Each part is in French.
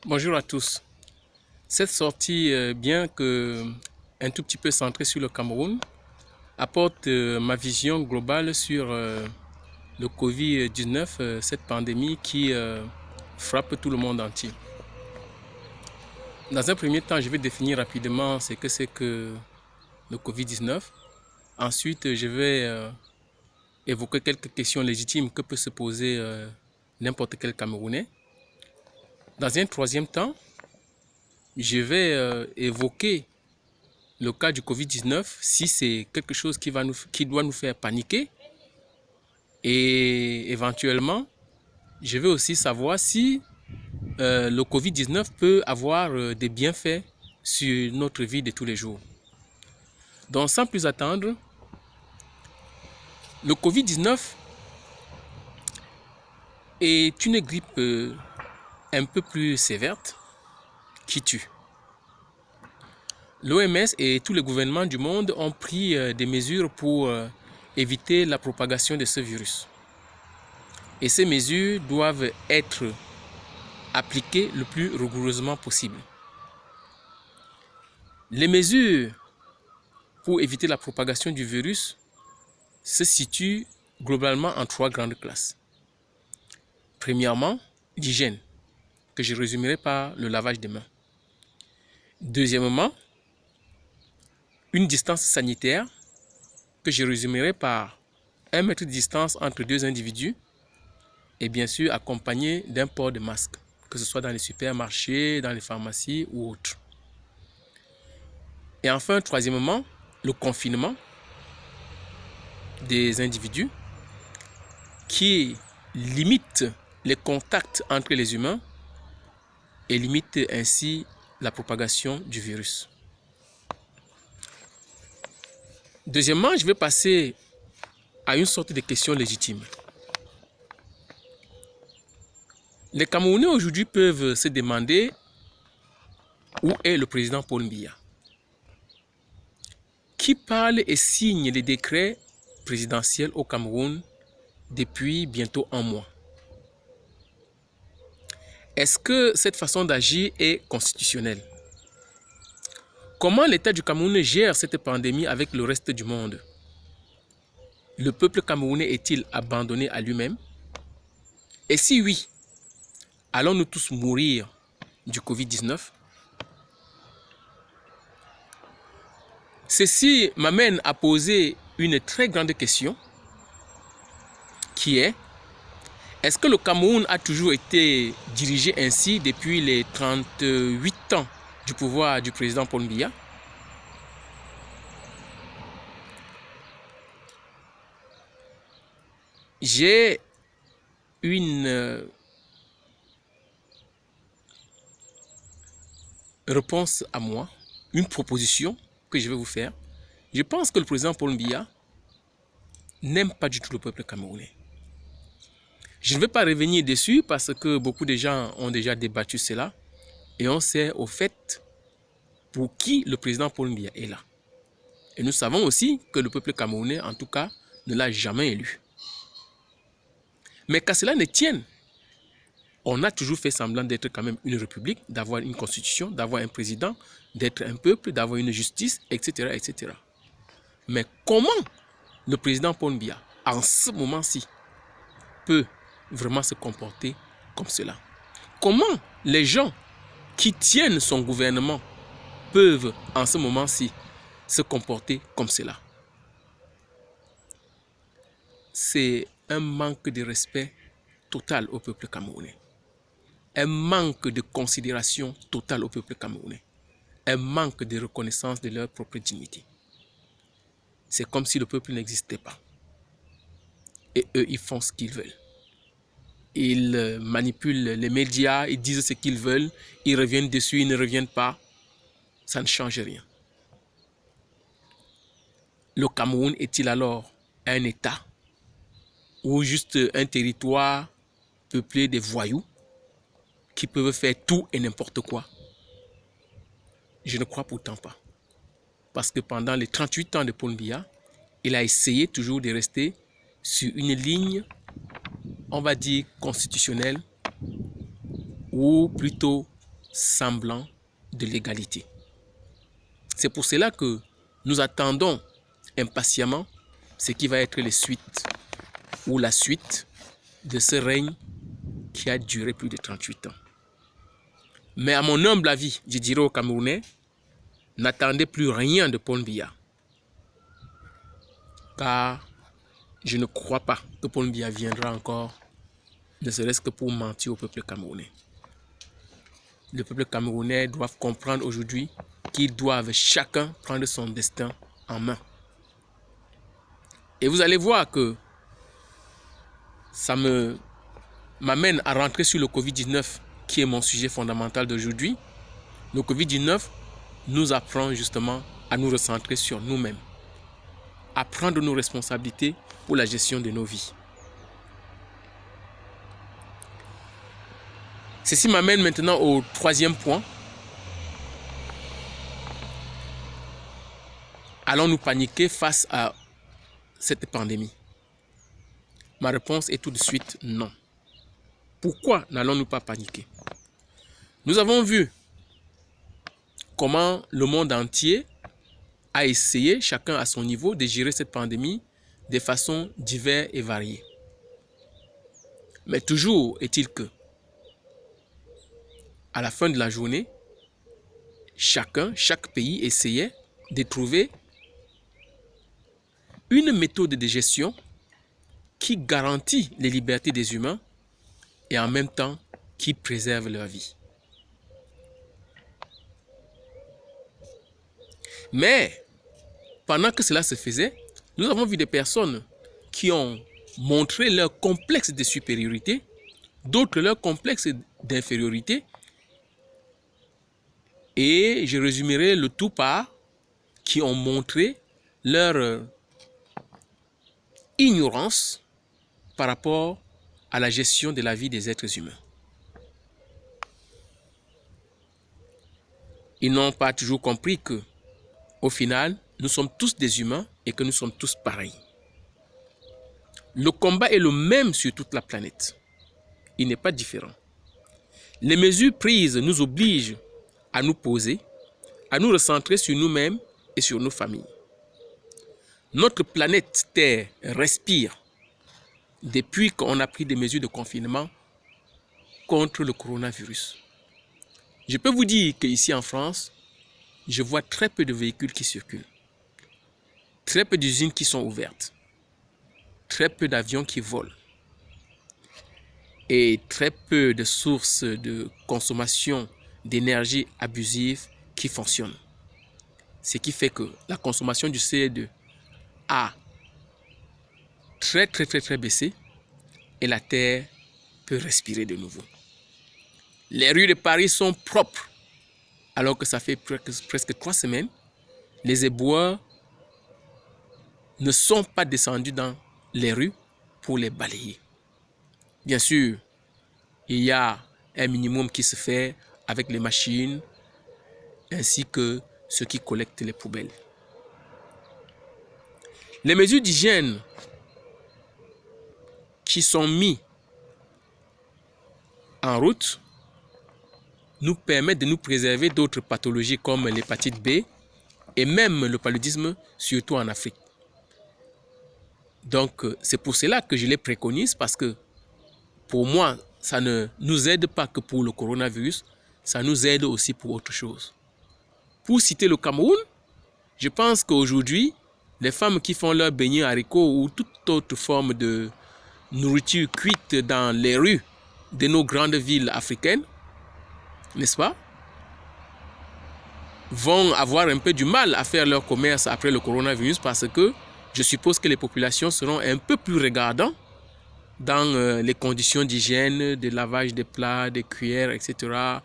Bonjour à tous. Cette sortie, bien que un tout petit peu centrée sur le Cameroun, apporte ma vision globale sur le Covid-19, cette pandémie qui frappe tout le monde entier. Dans un premier temps, je vais définir rapidement ce que c'est que le Covid-19. Ensuite, je vais évoquer quelques questions légitimes que peut se poser n'importe quel Camerounais. Dans un troisième temps, je vais évoquer le cas du Covid-19, si c'est quelque chose qui doit nous faire paniquer. Et éventuellement, je vais aussi savoir si le Covid-19 peut avoir des bienfaits sur notre vie de tous les jours. Donc sans plus attendre, le Covid-19 est une grippe un peu plus sévère qui tue. L'OMS et tous les gouvernements du monde ont pris des mesures pour éviter la propagation de ce virus. Et ces mesures doivent être appliquées le plus rigoureusement possible. Les mesures pour éviter la propagation du virus se situent globalement en trois grandes classes. Premièrement, l'hygiène, que je résumerai par le lavage des mains. Deuxièmement, une distance sanitaire, que je résumerai par 1 mètre de distance entre deux individus et bien sûr accompagné d'un port de masque, que ce soit dans les supermarchés, dans les pharmacies ou autres. Et enfin, troisièmement, le confinement des individus qui limite les contacts entre les humains et limite ainsi la propagation du virus. Deuxièmement, je vais passer à une sorte de question légitime. Les Camerounais aujourd'hui peuvent se demander où est le président Paul Biya, qui parle et signe les décrets présidentiels au Cameroun depuis bientôt un mois. Est-ce que cette façon d'agir est constitutionnelle? Comment l'État du Cameroun gère cette pandémie avec le reste du monde? Le peuple camerounais est-il abandonné à lui-même? Et si oui, allons-nous tous mourir du Covid-19? Ceci m'amène à poser une très grande question qui est: est-ce que le Cameroun a toujours été dirigé ainsi depuis les 38 ans du pouvoir du président Paul Biya? J'ai une réponse à moi, une proposition que je vais vous faire. Je pense que le président Paul Biya n'aime pas du tout le peuple camerounais. Je ne vais pas revenir dessus parce que beaucoup de gens ont déjà débattu cela et on sait au fait pour qui le président Paul Biya est là. Et nous savons aussi que le peuple camerounais, en tout cas, ne l'a jamais élu. Mais qu'à cela ne tienne, on a toujours fait semblant d'être quand même une république, d'avoir une constitution, d'avoir un président, d'être un peuple, d'avoir une justice, etc., etc. Mais comment le président Paul Biya, en ce moment-ci, peut vraiment se comporter comme cela? Comment les gens qui tiennent son gouvernement peuvent, en ce moment-ci, se comporter comme cela? C'est un manque de respect total au peuple camerounais. Un manque de considération totale au peuple camerounais. Un manque de reconnaissance de leur propre dignité. C'est comme si le peuple n'existait pas. Et eux, ils font ce qu'ils veulent. Ils manipulent les médias, ils disent ce qu'ils veulent, ils reviennent dessus, ils ne reviennent pas. Ça ne change rien. Le Cameroun est-il alors un État ou juste un territoire peuplé de voyous qui peuvent faire tout et n'importe quoi? Je ne crois pourtant pas. Parce que pendant les 38 ans de Paul Biya, il a essayé toujours de rester sur une ligne, on va dire, constitutionnelle, ou plutôt semblant de l'égalité. C'est pour cela que nous attendons impatiemment ce qui va être les suites ou la suite de ce règne qui a duré plus de 38 ans. Mais à mon humble avis, je dirais aux Camerounais, n'attendez plus rien de Paul Biya. Car je ne crois pas que Paul Biya viendra encore, ne serait-ce que pour mentir au peuple camerounais. Le peuple camerounais doit comprendre aujourd'hui qu'ils doivent chacun prendre son destin en main. Et vous allez voir que ça m'amène à rentrer sur le Covid-19, qui est mon sujet fondamental d'aujourd'hui. Le Covid-19 nous apprend justement à nous recentrer sur nous-mêmes, à prendre nos responsabilités pour la gestion de nos vies. Ceci m'amène maintenant au troisième point. Allons-nous paniquer face à cette pandémie? Ma réponse est tout de suite non. Pourquoi n'allons-nous pas paniquer? Nous avons vu comment le monde entier a essayé, chacun à son niveau, de gérer cette pandémie de façon diverses et variées. Mais toujours est-il que, à la fin de la journée, chaque pays essayait de trouver une méthode de gestion qui garantit les libertés des humains et en même temps qui préserve leur vie. Mais pendant que cela se faisait, nous avons vu des personnes qui ont montré leur complexe de supériorité, d'autres leur complexe d'infériorité, et je résumerai le tout par qui ont montré leur ignorance par rapport à la gestion de la vie des êtres humains. Ils n'ont pas toujours compris que, au final, nous sommes tous des humains et que nous sommes tous pareils. Le combat est le même sur toute la planète. Il n'est pas différent. Les mesures prises nous obligent à nous poser, à nous recentrer sur nous-mêmes et sur nos familles. Notre planète Terre respire depuis qu'on a pris des mesures de confinement contre le coronavirus. Je peux vous dire qu'ici en France, je vois très peu de véhicules qui circulent, très peu d'usines qui sont ouvertes, très peu d'avions qui volent et très peu de sources de consommation d'énergie abusive qui fonctionnent. Ce qui fait que la consommation du CO2 a très baissé et la Terre peut respirer de nouveau. Les rues de Paris sont propres alors que ça fait presque 3 semaines. Les éboueurs ne sont pas descendus dans les rues pour les balayer. Bien sûr, il y a un minimum qui se fait avec les machines ainsi que ceux qui collectent les poubelles. Les mesures d'hygiène qui sont mises en route nous permettent de nous préserver d'autres pathologies comme l'hépatite B et même le paludisme, surtout en Afrique. Donc, c'est pour cela que je les préconise, parce que pour moi, ça ne nous aide pas que pour le coronavirus, ça nous aide aussi pour autre chose. Pour citer le Cameroun, je pense qu'aujourd'hui, les femmes qui font leur beignet haricots ou toute autre forme de nourriture cuite dans les rues de nos grandes villes africaines, n'est-ce pas, vont avoir un peu du mal à faire leur commerce après le coronavirus, parce que je suppose que les populations seront un peu plus regardantes dans les conditions d'hygiène, de lavage des plats, des cuillères, etc.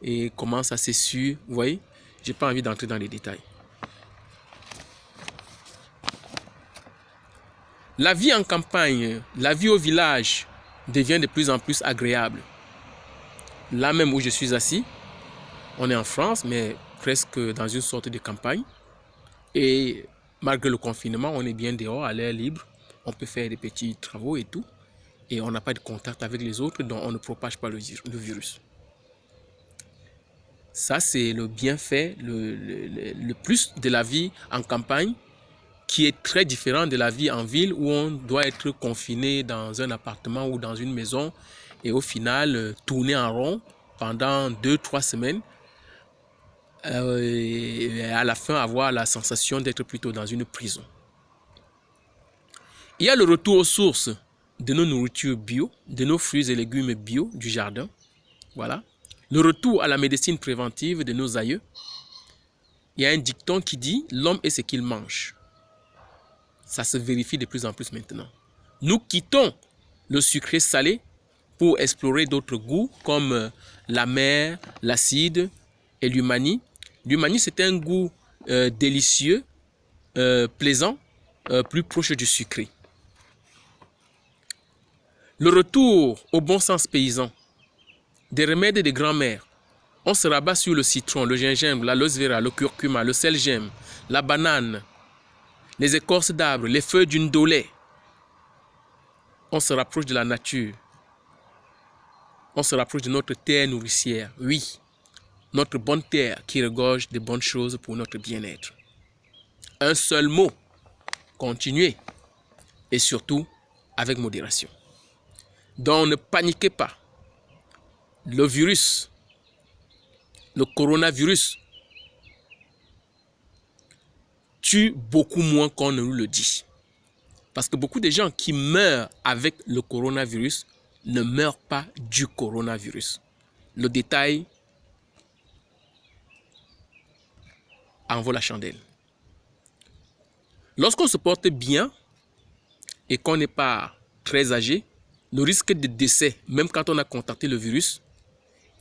Et comment ça s'essuie, vous voyez. Je n'ai pas envie d'entrer dans les détails. La vie en campagne, la vie au village devient de plus en plus agréable. Là même où je suis assis, on est en France, mais presque dans une sorte de campagne. Et malgré le confinement, on est bien dehors, à l'air libre. On peut faire des petits travaux et tout. Et on n'a pas de contact avec les autres, donc on ne propage pas le virus. Ça, c'est le bienfait, le plus de la vie en campagne, qui est très différent de la vie en ville où on doit être confiné dans un appartement ou dans une maison et au final tourner en rond pendant 2-3 semaines et à la fin avoir la sensation d'être plutôt dans une prison. Il y a le retour aux sources de nos nourritures bio, de nos fruits et légumes bio du jardin. Voilà. Le retour à la médecine préventive de nos aïeux. Il y a un dicton qui dit « l'homme est ce qu'il mange ». Ça se vérifie de plus en plus maintenant. Nous quittons le sucré salé pour explorer d'autres goûts comme l'amer, l'acide et l'umami. L'umami, c'est un goût délicieux, plaisant, plus proche du sucré. Le retour au bon sens paysan, des remèdes de grand-mère. On se rabat sur le citron, le gingembre, l'aloe vera, le curcuma, le sel-gemme, la banane, les écorces d'arbres, les feuilles d'une dolée. On se rapproche de la nature. On se rapproche de notre terre nourricière. Oui, notre bonne terre qui regorge de bonnes choses pour notre bien-être. Un seul mot, continuez et surtout avec modération. Donc ne paniquez pas. Le virus, le coronavirus, tue beaucoup moins qu'on ne nous le dit. Parce que beaucoup de gens qui meurent avec le coronavirus ne meurent pas du coronavirus. Le détail en vaut la chandelle. Lorsqu'on se porte bien et qu'on n'est pas très âgé, le risque de décès, même quand on a contacté le virus,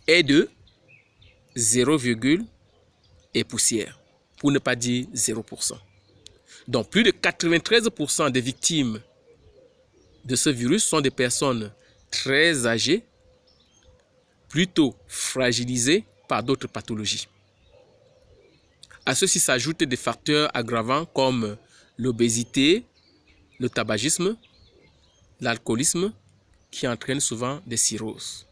est de 0, et poussière, pour ne pas dire 0%. Donc plus de 93% des victimes de ce virus sont des personnes très âgées, plutôt fragilisées par d'autres pathologies. À ceci s'ajoutent des facteurs aggravants comme l'obésité, le tabagisme, l'alcoolisme, qui entraînent souvent des cirrhoses.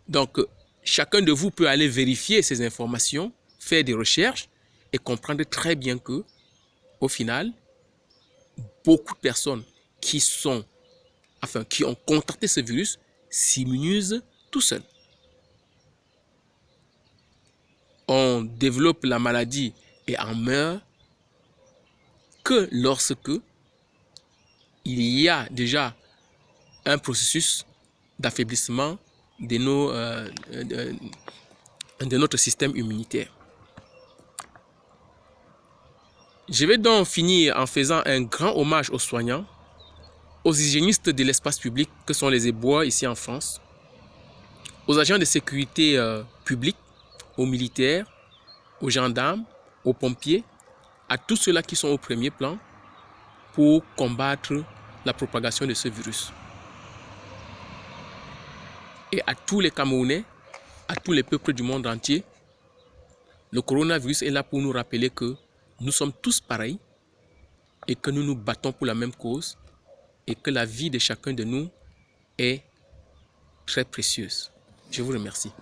Donc, chacun de vous peut aller vérifier ces informations, faire des recherches et comprendre très bien que, au final, beaucoup de personnes qui ont contracté ce virus s'immunisent tout seuls. On développe la maladie et en meurt que lorsque il y a déjà un processus d'affaiblissement de notre système immunitaire. Je vais donc finir en faisant un grand hommage aux soignants, aux hygiénistes de l'espace public que sont les éboueurs ici en France, aux agents de sécurité publique, aux militaires, aux gendarmes, aux pompiers, à tous ceux-là qui sont au premier plan pour combattre la propagation de ce virus. Et à tous les Camerounais, à tous les peuples du monde entier, le coronavirus est là pour nous rappeler que nous sommes tous pareils et que nous nous battons pour la même cause et que la vie de chacun de nous est très précieuse. Je vous remercie.